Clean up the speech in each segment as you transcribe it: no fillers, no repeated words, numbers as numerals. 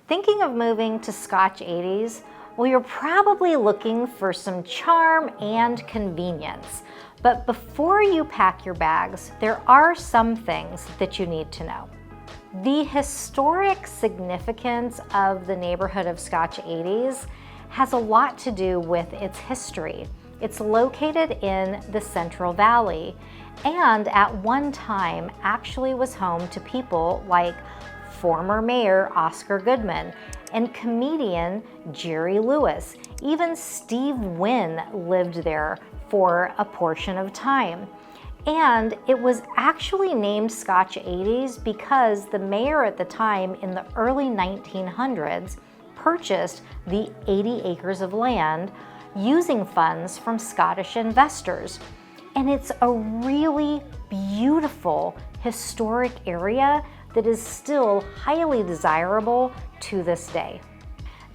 Thinking of moving to Scotch 80s? Well, you're probably looking for some charm and convenience. But before you pack your bags, there are some things that you need to know. The historic significance of the neighborhood of Scotch 80s has a lot to do with its history. It's located in the Central Valley and at one time actually was home to people like former Mayor Oscar Goodman and comedian Jerry Lewis. Even Steve Wynn lived there for a portion of time. And it was actually named Scotch 80s because the mayor at the time in the early 1900s purchased the 80 acres of land using funds from Scottish investors. And it's a really beautiful historic area that is still highly desirable to this day.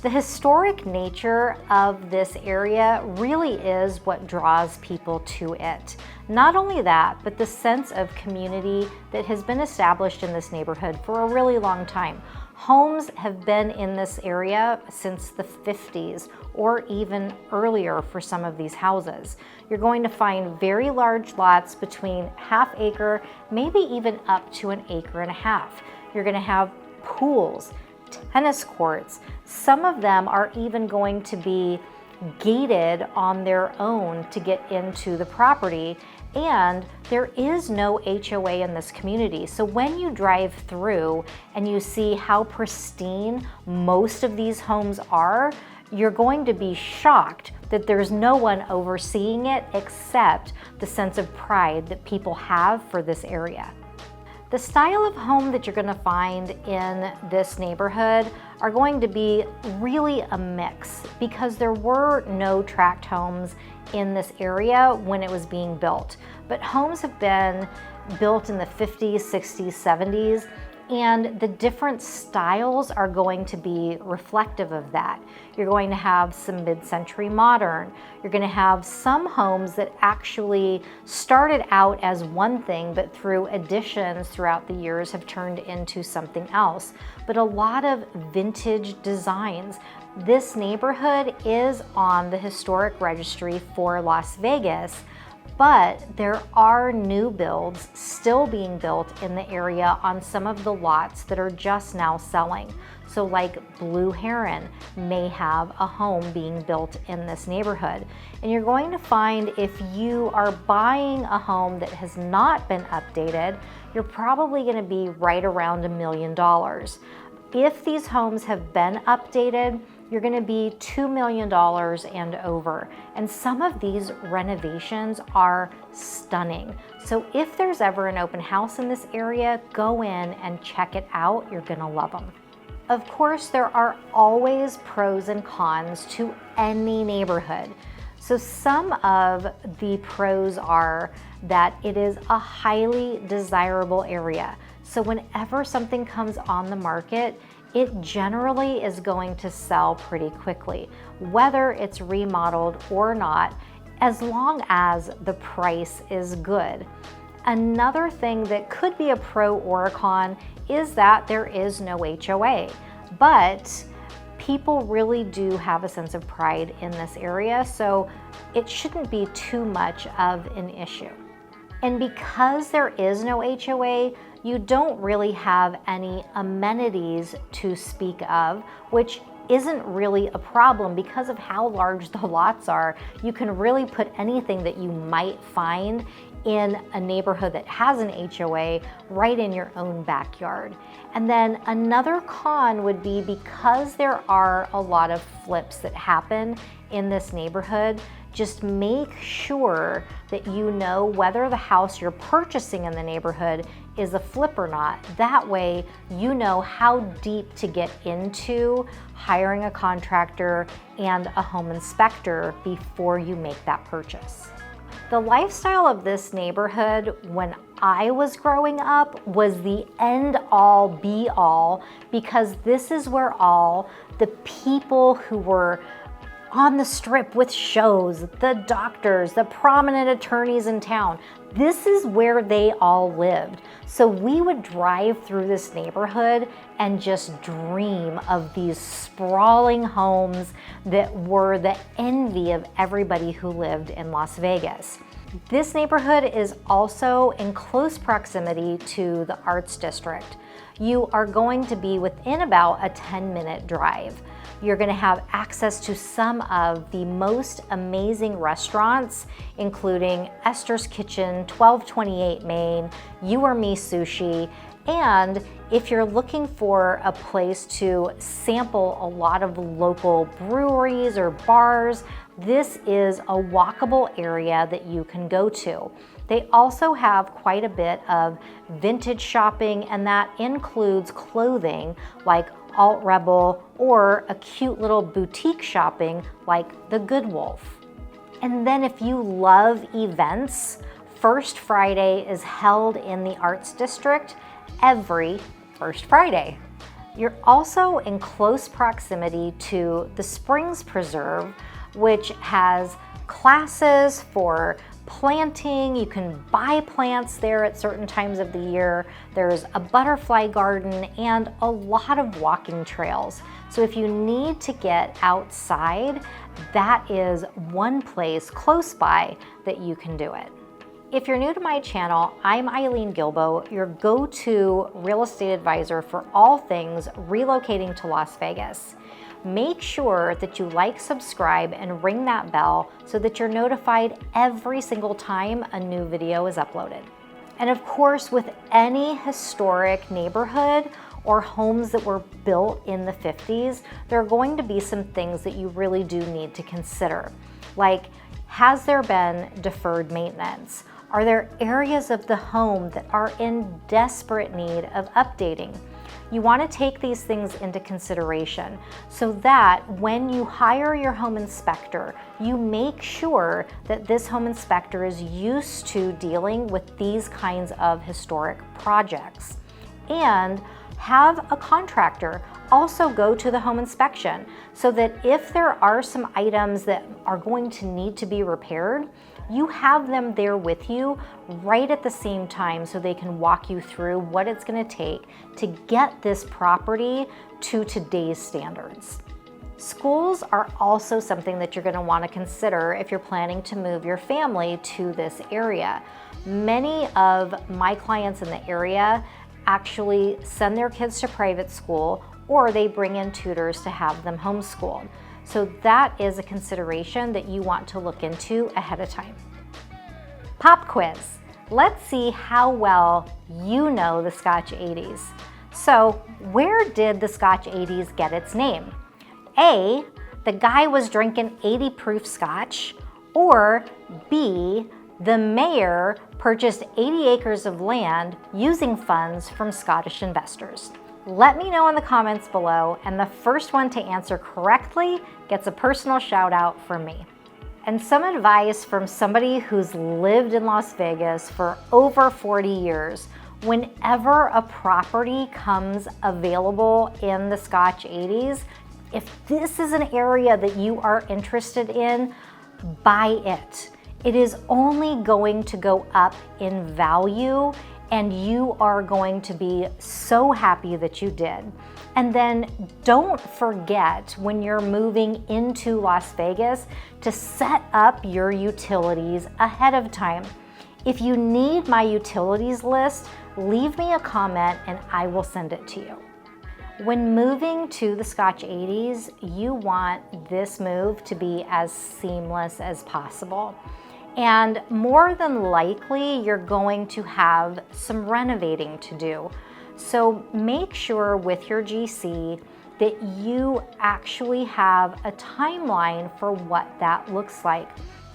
The historic nature of this area really is what draws people to it. Not only that, but the sense of community that has been established in this neighborhood for a really long time. Homes have been in this area since the 50s or even earlier for some of these houses. You're going to find very large lots between ½ acre, maybe even up to 1.5 acres. You're going to have pools, tennis courts. Some of them are even going to be gated on their own to get into the property. And there is no HOA in this community. So when you drive through and you see how pristine most of these homes are, you're going to be shocked that there's no one overseeing it except the sense of pride that people have for this area. The style of home that you're going to find in this neighborhood are going to be really a mix because there were no tract homes in this area when it was being built. But homes have been built in the 50s, 60s, 70s, and the different styles are going to be reflective of that. You're going to have some mid-century modern. You're going to have some homes that actually started out as one thing, but through additions throughout the years have turned into something else. But a lot of vintage designs. This neighborhood is on the historic registry for Las Vegas, but there are new builds still being built in the area on some of the lots that are just now selling. So like Blue Heron may have a home being built in this neighborhood. And you're going to find if you are buying a home that has not been updated, you're probably going to be right around $1 million. If these homes have been updated, you're going to be $2 million and over. And some of these renovations are stunning. So if there's ever an open house in this area, go in and check it out. You're going to love them. Of course, there are always pros and cons to any neighborhood. So some of the pros are that it is a highly desirable area. So whenever something comes on the market, it generally is going to sell pretty quickly, whether it's remodeled or not, as long as the price is good. Another thing that could be a pro or a con is that there is no HOA, but people really do have a sense of pride in this area, so it shouldn't be too much of an issue. And because there is no HOA, you don't really have any amenities to speak of, which isn't really a problem because of how large the lots are. You can really put anything that you might find in a neighborhood that has an HOA right in your own backyard. And then another con would be because there are a lot of flips that happen in this neighborhood, just make sure that you know whether the house you're purchasing in the neighborhood is a flip or not. That way you know how deep to get into hiring a contractor and a home inspector before you make that purchase. The lifestyle of this neighborhood when I was growing up was the end all be all, because this is where all the people who were on the strip with shows, the doctors, the prominent attorneys in town. This is where they all lived. So we would drive through this neighborhood and just dream of these sprawling homes that were the envy of everybody who lived in Las Vegas. This neighborhood is also in close proximity to the Arts District. You are going to be within about a 10-minute drive. You're going to have access to some of the most amazing restaurants, including Esther's Kitchen, 1228 Main, You or Me Sushi, and if you're looking for a place to sample a lot of local breweries or bars, this is a walkable area that you can go to. They also have quite a bit of vintage shopping, and that includes clothing like Alt Rebel or a cute little boutique shopping like the Good Wolf. And then if you love events, First Friday is held in the Arts District every First Friday. You're also in close proximity to the Springs Preserve, which has classes for planting. You can buy plants there at certain times of the year. There's a butterfly garden and a lot of walking trails. So if you need to get outside, that is one place close by that you can do it. If you're new to my channel, I'm Eileen Guilbeault, your go-to real estate advisor for all things relocating to Las Vegas. Make sure that you like, subscribe, and ring that bell so that you're notified every single time a new video is uploaded. And of course, with any historic neighborhood or homes that were built in the 50s, there are going to be some things that you really do need to consider. Like, has there been deferred maintenance? Are there areas of the home that are in desperate need of updating? You want to take these things into consideration so that when you hire your home inspector, you make sure that this home inspector is used to dealing with these kinds of historic projects. And have a contractor also go to the home inspection so that if there are some items that are going to need to be repaired, you have them there with you right at the same time so they can walk you through what it's going to take to get this property to today's standards. Schools are also something that you're going to want to consider if you're planning to move your family to this area. Many of my clients in the area actually send their kids to private school, or they bring in tutors to have them homeschooled. So that is a consideration that you want to look into ahead of time. Pop quiz. Let's see how well you know the Scotch 80s. So where did the Scotch 80s get its name? A, the guy was drinking 80 proof scotch, or B, the mayor purchased 80 acres of land using funds from Scottish investors. Let me know in the comments below, and the first one to answer correctly gets a personal shout out from me. And some advice from somebody who's lived in Las Vegas for over 40 years. Whenever a property comes available in the Scotch 80s, if this is an area that you are interested in, buy it. It is only going to go up in value, and you are going to be so happy that you did. And then don't forget, when you're moving into Las Vegas, to set up your utilities ahead of time. If you need my utilities list, leave me a comment and I will send it to you. When moving to the Scotch 80s, you want this move to be as seamless as possible. And more than likely, you're going to have some renovating to do. So make sure with your GC that you actually have a timeline for what that looks like,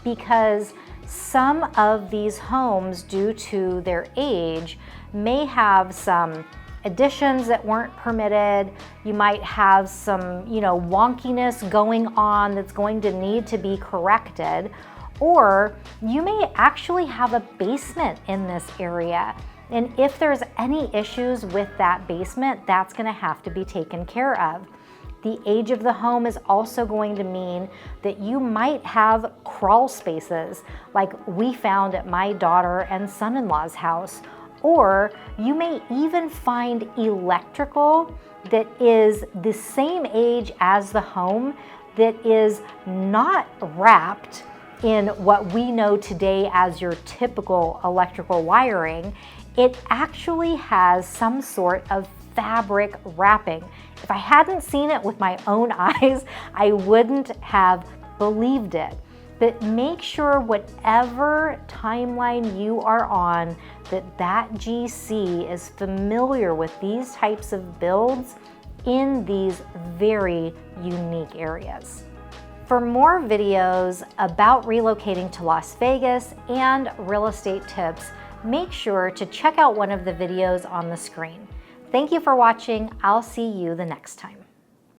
because some of these homes, due to their age, may have some additions that weren't permitted. You might have some, wonkiness going on that's going to need to be corrected. Or you may actually have a basement in this area. And if there's any issues with that basement, that's going to have to be taken care of. The age of the home is also going to mean that you might have crawl spaces like we found at my daughter and son-in-law's house, or you may even find electrical that is the same age as the home that is not wrapped in what we know today as your typical electrical wiring. It actually has some sort of fabric wrapping. If I hadn't seen it with my own eyes, I wouldn't have believed it. But make sure whatever timeline you are on, that GC is familiar with these types of builds in these very unique areas. For more videos about relocating to Las Vegas and real estate tips, make sure to check out one of the videos on the screen. Thank you for watching. I'll see you the next time.